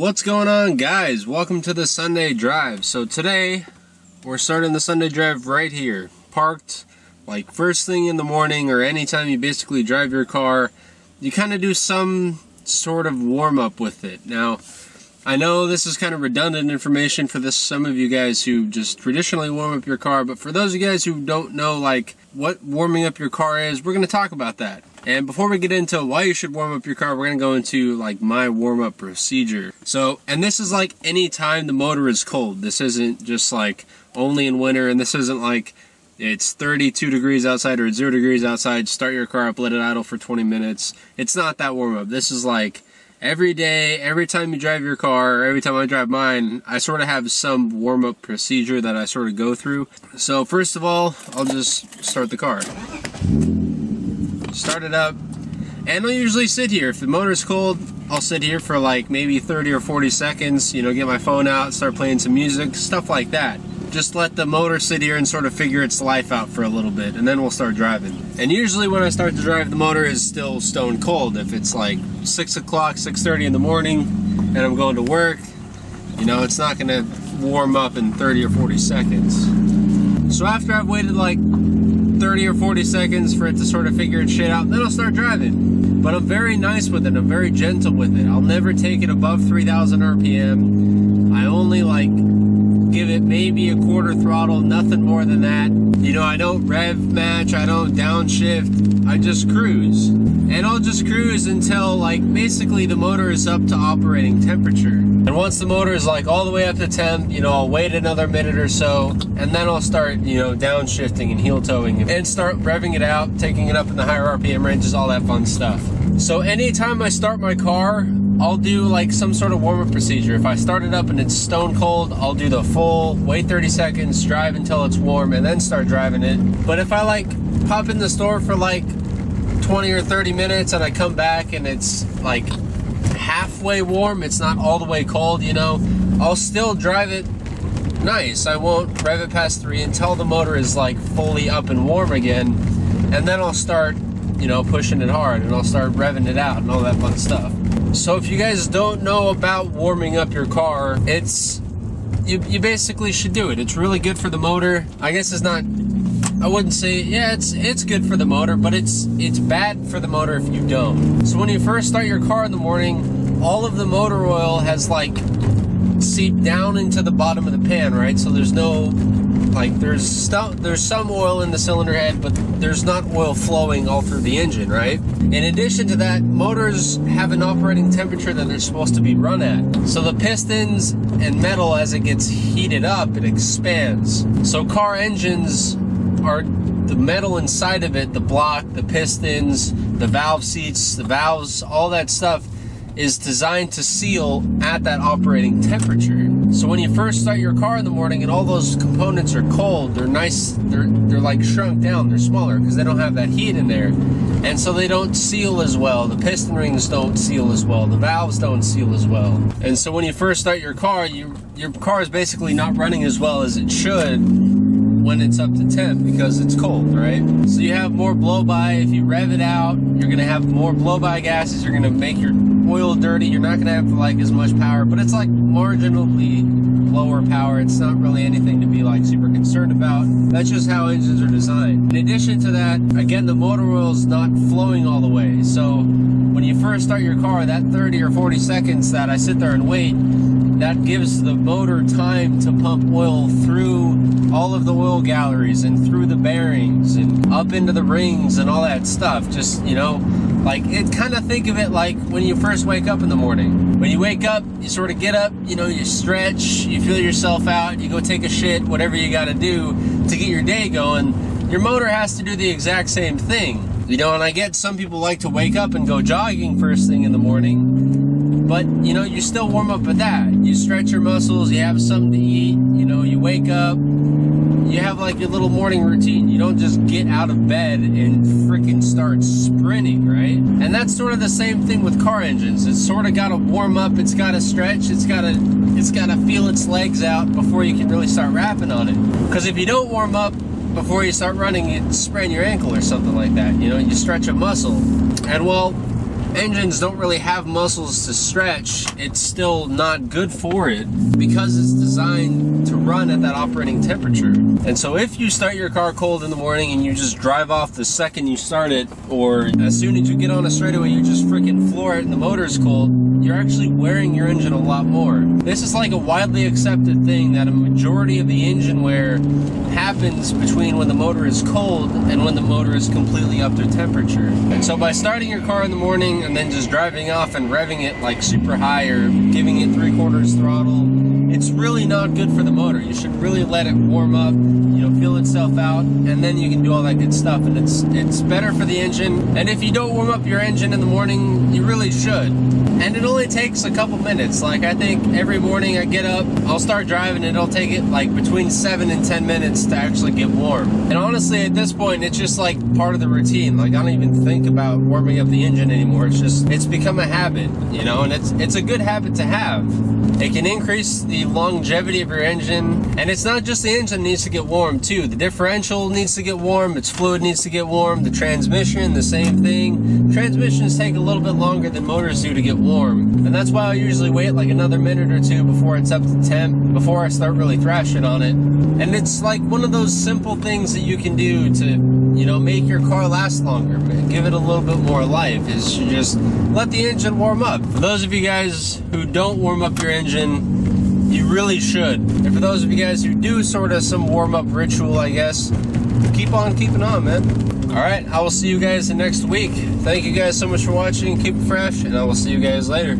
What's going on, guys? Welcome to the Sunday Drive. So today we're starting the Sunday Drive right here, parked like first thing in the morning, or anytime you basically drive your car. You kind of do some sort of warm-up with it. Now I know this is kind of redundant information for some of you guys who just traditionally warm up your car, but for those of you guys who don't know like what warming up your car is, we're going to talk about that. And before we get into why you should warm up your car, we're going to go into like my warm-up procedure. So, and this is like any time the motor is cold. This isn't just like only in winter, and this isn't like it's 32 degrees outside or 0 degrees outside, start your car up, let it idle for 20 minutes. It's not that warm-up. This is like every day, every time you drive your car, every time I drive mine, I sort of have some warm-up procedure that I sort of go through. So first of all, I'll just start the car. Start it up, and I'll usually sit here. If the motor's cold, I'll sit here for like maybe 30 or 40 seconds, you know, get my phone out, start playing some music, stuff like that. Just let the motor sit here and sort of figure its life out for a little bit, and then we'll start driving. And usually when I start to drive, the motor is still stone cold. If it's like 6 o'clock, 6:30 in the morning, and I'm going to work, you know, it's not gonna warm up in 30 or 40 seconds. So after I've waited like 30 or 40 seconds for it to sort of figure its shit out, then I'll start driving. But I'm very nice with it, I'm very gentle with it. I'll never take it above 3,000 RPM. I only like give it maybe a quarter throttle, nothing more than that. You know, I don't rev match, I don't downshift, I just cruise. And I'll just cruise until like basically the motor is up to operating temperature. And once the motor is like all the way up to temp, you know, I'll wait another minute or so, and then I'll start, you know, downshifting and heel towing and start revving it out, taking it up in the higher RPM ranges, all that fun stuff. So anytime I start my car, I'll do like some sort of warm-up procedure. If I start it up and it's stone cold, I'll do the full, wait 30 seconds, drive until it's warm, and then start driving it. But if I like pop in the store for like 20 or 30 minutes and I come back and it's like halfway warm, it's not all the way cold, you know, I'll still drive it nice. I won't rev it past 3 until the motor is like fully up and warm again, and then I'll start, you know, pushing it hard, and I'll start revving it out and all that fun stuff. So if you guys don't know about warming up your car, it's you basically should do it. It's really good for the motor. I guess it's not, I wouldn't say, yeah, it's good for the motor, but it's bad for the motor if you don't. So when you first start your car in the morning, all of the motor oil has like seeped down into the bottom of the pan, right? So there's no, like, there's some oil in the cylinder head, but there's not oil flowing all through the engine, right? In addition to that, motors have an operating temperature that they're supposed to be run at. So the pistons and metal, as it gets heated up, it expands. So car engines are the metal inside of it, the block, the pistons, the valve seats, the valves, all that stuff is designed to seal at that operating temperature. So when you first start your car in the morning and all those components are cold, they're nice, they're like shrunk down, they're smaller because they don't have that heat in there. And so they don't seal as well. The piston rings don't seal as well. The valves don't seal as well. And so when you first start your car, your car is basically not running as well as it should when it's up to temp because it's cold, right? So you have more blow-by. If you rev it out, you're gonna have more blow-by gases. You're gonna make your oil dirty. You're not gonna have like as much power, but it's like marginally lower power. It's not really anything to be like super concerned about. That's just how engines are designed. In addition to that, again, the motor oil is not flowing all the way. So when you first start your car, that 30 or 40 seconds that I sit there and wait, that gives the motor time to pump oil through all of the oil galleries and through the bearings and up into the rings and all that stuff. Just, you know, like, it kind of think of it like when you first wake up in the morning. When you wake up, you sort of get up, you know, you stretch, you feel yourself out, you go take a shit, whatever you got to do to get your day going. Your motor has to do the exact same thing. You know, and I get some people like to wake up and go jogging first thing in the morning, but, you know, you still warm up with that. You stretch your muscles, you have something to eat, you know, you wake up, you have like your little morning routine. You don't just get out of bed and freaking start sprinting, right? And that's sort of the same thing with car engines. It's sort of got to warm up, it's got to stretch, it's got to feel its legs out before you can really start rapping on it. Because if you don't warm up before you start running, you sprain your ankle or something like that. You know, you stretch a muscle. And well, engines don't really have muscles to stretch, it's still not good for it because it's designed to run at that operating temperature. And so if you start your car cold in the morning and you just drive off the second you start it, or as soon as you get on a straightaway you just freaking floor it and the motor is cold, you're actually wearing your engine a lot more. This is like a widely accepted thing that a majority of the engine wear happens between when the motor is cold and when the motor is completely up to temperature. And so by starting your car in the morning and then just driving off and revving it like super high or giving it 3/4 throttle, it's really not good for the motor. You should really let it warm up, you know, feel itself out, and then you can do all that good stuff. And it's better for the engine. And if you don't warm up your engine in the morning, you really should. And it only takes a couple minutes. Like, I think every morning I get up, I'll start driving, and it'll take it like between 7 and 10 minutes to actually get warm. And honestly, at this point, it's just like part of the routine. Like, I don't even think about warming up the engine anymore. It's become a habit, you know, and it's a good habit to have. It can increase the longevity of your engine, and it's not just the engine needs to get warm too. The differential needs to get warm, its fluid needs to get warm, the transmission, the same thing. Transmissions take a little bit longer than motors do to get warm, and that's why I usually wait like another minute or two before it's up to temp, before I start really thrashing on it. And it's like one of those simple things that you can do to, you know, make your car last longer, give it a little bit more life, is you just let the engine warm up. For those of you guys who don't warm up your engine, you really should. And for those of you guys who do sort of some warm-up ritual, I guess, keep on keeping on, man. Alright, I will see you guys next week. Thank you guys so much for watching. Keep it fresh, and I will see you guys later.